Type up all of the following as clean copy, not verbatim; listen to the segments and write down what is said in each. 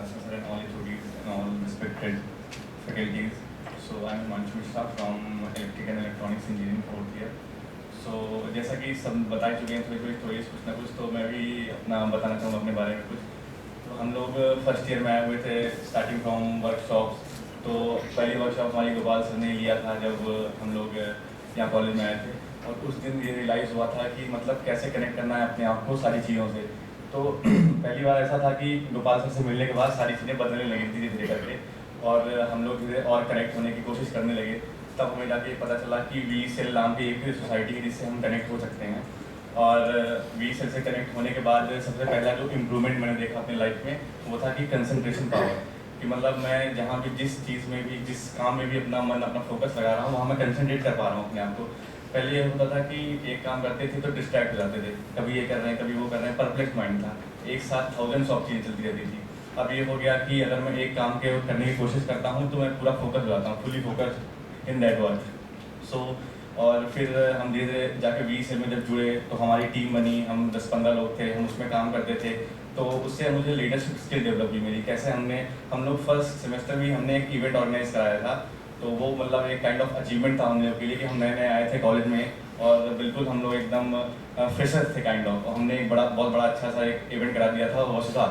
professors and all HODs and all respected faculties. So I'm Himanshu Mishra from Electrical and Electronics Engineering 4th year. So जैसा कि सब बता चुके हैं थोड़ी स्टोरीज कुछ ना कुछ, तो मैं भी अपना बताना चाहूँगा अपने बारे में कुछ। तो हम लोग फर्स्ट ईयर में आए हुए थे स्टार्टिंग फ्रॉम वर्कशॉप्स। तो पहली वर्कशॉप हमारी गोपाल सर ने लिया था जब हम लोग यहाँ कॉलेज में आए थे, और उस दिन ये रियलाइज़ हुआ था कि मतलब कैसे कनेक्ट करना है अपने आप को सारी चीज़ों से। तो पहली बार ऐसा था कि गोपाल सर से मिलने के बाद सारी चीज़ें बदलने लगी धीरे धीरे करके, और हम लोग धीरे और कनेक्ट होने की कोशिश करने लगे। तब हमें जाके पता चला कि वी सेल नाम की एक सोसाइटी है जिससे हम कनेक्ट हो सकते हैं। और वी सेल से कनेक्ट होने के बाद सबसे पहला जो इम्प्रूवमेंट मैंने देखा अपनी लाइफ में वो था कि कंसंट्रेशन पावर, कि मतलब मैं जहाँ भी जिस चीज़ में भी जिस काम में भी अपना मन अपना फोकस लगा रहा हूँ वहाँ मैं कंसंट्रेट कर पा रहा हूँ अपने आप को। पहले ये होता था कि एक काम करते थे तो डिस्ट्रैक्ट हो जाते थे, कभी ये कर रहे हैं कभी वो कर रहे हैं, परप्लेक्स माइंड था, एक साथ थाउजेंड्स ऑफ चीज़ें चलती रहती थी। अब ये हो गया कि अगर मैं एक काम के करने की कोशिश करता हूँ तो मैं पूरा फोकस हो जाता हूँ, fully focus in that work. So और फिर हम धीरे धीरे जाके वी सेल में जब जुड़े तो हमारी टीम बनी, हम 10-15 लोग थे, हम उसमें काम करते थे। तो उससे मुझे लीडरशिप स्किल डेवलप हुई मेरी। कैसे हम लोग फर्स्ट सेमेस्टर में हमने एक इवेंट ऑर्गेनाइज कराया था, तो वो मतलब एक काइंड ऑफ अचीवमेंट था हम लोग के लिए कि हम नए नए आए थे कॉलेज में, और बिल्कुल हम लोग एकदम फ्रेशर थे काइंड ऑफ। हमने एक बहुत बड़ा अच्छा सा एक इवेंट करा दिया था वसुधा।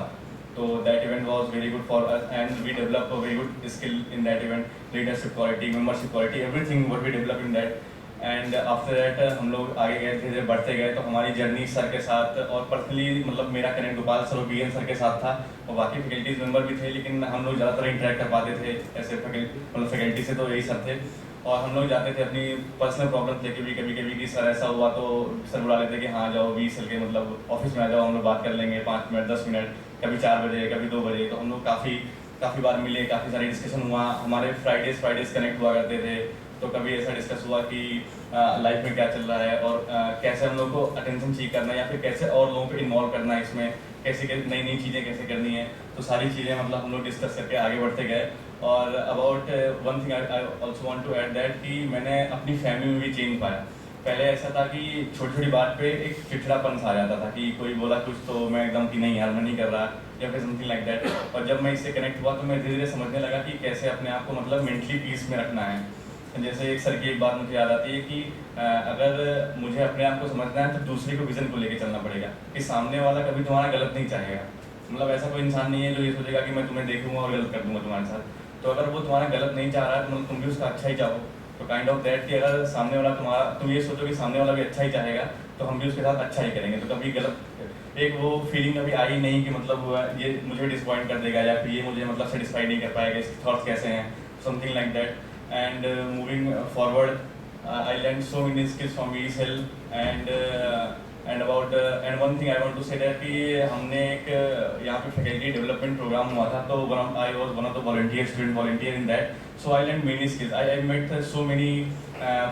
तो that event was very good for us and we develop a very good skill in that event, leadership quality, membership quality, everything what we develop in that. And after that हम लोग आगे गए, धीरे धीरे बढ़ते गए। तो हमारी जर्नी सर के साथ और पर्सनली मतलब मेरा कनेक्ट गोपाल सर और BN सर के साथ था, और बाकी फैकल्टीज मेंबर भी थे, लेकिन हम लोग ज़्यादातर इंटरेक्ट कर पाते थे ऐसे फैकल्टी से, तो यही सर थे। और हम लोग जाते थे अपनी पर्सनल प्रॉब्लम लेके भी, कभी कभी कि सर ऐसा हुआ तो सर बुला लेते कि हाँ जाओ वी सेल के मतलब ऑफिस में आ जाओ, हम लोग बात कर लेंगे 5 मिनट 10 मिनट, कभी 4 बजे कभी 2 बजे। तो हम लोग काफ़ी बार मिले, काफ़ी सारे डिस्कशन हुआ, हमारे फ्राइडेज कनेक्ट हुआ करते थे। तो कभी ऐसा डिस्कस हुआ कि लाइफ में क्या चल रहा है, और कैसे हम लोग को अटेंशन चाहिए करना है, या फिर कैसे और लोगों को इन्वॉल्व करना है इसमें, कैसे नई नई चीज़ें कैसे करनी है। तो सारी चीज़ें मतलब हम लोग डिस्कस करके आगे बढ़ते गए। और about one thing I also want to add that कि मैंने अपनी फैमिली में भी चेंज पाया। पहले ऐसा था कि छोटी छोटी बात पे एक चिड़चिड़ापन सा आ जाता था कि कोई बोला कुछ तो मैं एकदम कि नहीं यार मैं नहीं कर रहा, या फिर समथिंग लाइक दैट। और जब मैं इससे कनेक्ट हुआ तो मैं धीरे धीरे समझने लगा कि कैसे अपने आप को मतलब मेंटली पीस में रखना है। जैसे एक सर की एक बात मुझे याद आती है कि अगर मुझे अपने आप को समझना है तो दूसरे को विजन को लेकर चलना पड़ेगा, कि सामने वाला कभी तुम्हारा गलत नहीं चाहेगा। मतलब ऐसा कोई इंसान नहीं है जो ये सोचेगा कि मैं तुम्हें देखूंगा और गलत कर दूंगा तुम्हारे साथ। तो अगर वो तुम्हारा गलत नहीं चाह रहा है तो मतलब तुम भी उसका अच्छा ही चाहो। तो काइंड ऑफ दैट कि अगर सामने वाला तुम ये सोचो कि सामने वाला भी अच्छा ही चाहेगा तो हम भी उसके साथ अच्छा ही करेंगे। तो कभी गलत एक वो फीलिंग कभी आई नहीं कि मतलब ये मुझे डिसपॉइंट कर देगा, या फिर ये मुझे मतलब सेटिस्फाई नहीं कर पाएगा, इसके थॉट्स कैसे हैं, something like that. And moving forward, I learned so many skills from ESL and about and one thing I want to say that कि हमने एक यहाँ पे फैकल्टी डेवलपमेंट प्रोग्राम हुआ था, तो I was one of the student volunteer in that, so I learned many skills. I met so many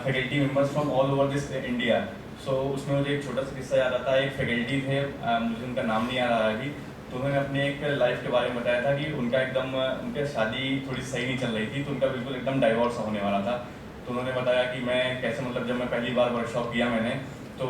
faculty members from all over this India. So उसमें मुझे एक छोटा सा किस्सा याद आता है। एक फैकल्टी थे, मुझे उनका नाम नहीं आ रहा है अभी, तो उन्होंने अपने एक लाइफ के बारे में बताया था कि उनका एकदम उनकी शादी थोड़ी सही नहीं चल रही थी, तो उनका बिल्कुल एकदम डाइवोर्स होने वाला था। तो उन्होंने बताया कि मैं कैसे मतलब जब मैं पहली बार वर्कशॉप किया मैंने, तो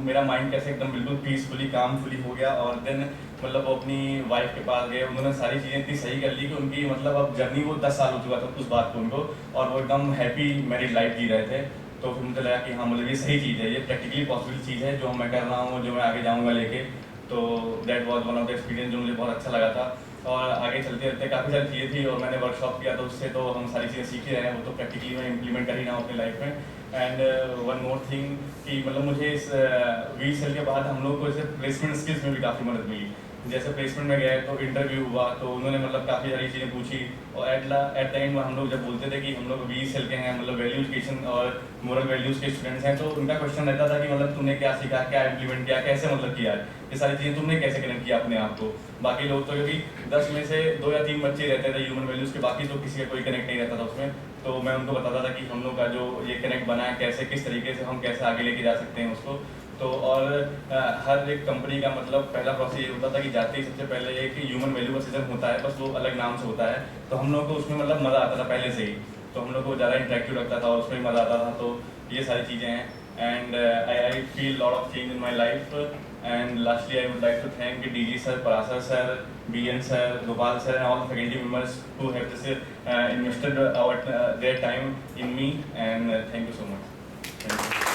मेरा माइंड कैसे एकदम बिल्कुल पीसफुली कामफुली हो गया। और देन मतलब वो अपनी वाइफ के पास गए, उन्होंने सारी चीज़ें इतनी सही कर ली कि उनकी मतलब अब जर्नी वो 10 साल हो चुका था उस बात को उनको, और वो एकदम हैप्पी मैरिड लाइफ जी रहे थे। तो फिर मुझे लगा कि हाँ मतलब ये सही चीज़ है, ये प्रैक्टिकली पॉसिबल चीज़ है जो मैं कर रहा हूँ, जो मैं आगे जाऊँगा लेके। तो that was one of the experience जो मुझे बहुत अच्छा लगा था। और आगे चलते चलते काफ़ी सारी चीज़ें थी, और मैंने वर्कशॉप किया तो उससे तो हम सारी चीज़ें सीख ही रहे हैं, वो तो प्रैक्टिकली मैं इम्प्लीमेंट कर ही रहा हूँ अपनी लाइफ में। एंड वन मोर थिंग कि मतलब मुझे इस वी सेल के बाद हम लोग को जैसे प्लेसमेंट स्किल्स में भी काफ़ी मदद मिली। जैसे प्लेसमेंट में गए तो इंटरव्यू हुआ, तो उन्होंने मतलब काफ़ी सारी चीज़ें पूछी, और एट द एंड हम लोग जब बोलते थे कि हम लोग वी सेल के हैं, मतलब वैल्यू एजुकेशन और मोरल वैल्यूज़ के स्टूडेंट्स हैं, तो उनका क्वेश्चन रहता था कि मतलब तुमने क्या सीखा, क्या इम्प्लीमेंट किया, कैसे मतलब किया है, ये सारी चीज़ें तुमने कैसे कनेक्ट किया अपने आप को। बाकी लोग तो क्योंकि 10 में से 2 या 3 बच्चे रहते थे ह्यूमन वैल्यूज़ के, बाकी तो किसी का कोई कनेक्ट नहीं रहता था उसमें। तो मैं उनको बताता था कि हम लोग का जो ये कनेक्ट बना है कैसे, किस तरीके से हम कैसे आगे लेके जा सकते हैं उसको। तो और हर एक कंपनी का मतलब पहला प्रोसेस ये होता था कि जाते ही सबसे पहले ये कि ह्यूमन वैल्यू का सीजन होता है, बस वो अलग नाम से होता है। तो हम लोग को उसमें मतलब मज़ा आता था पहले से ही, तो हम लोग को ज़्यादा इंटरेक्टिव लगता था और उसमें मज़ा आता था। तो ये सारी चीज़ें हैं, and I feel lot of change in my life And lastly, I would like to thank DG sir, Parasa sir, BN sir, Gopal sir, and all the faculty members who have this, invested their time in me. And thank you so much. Thank you.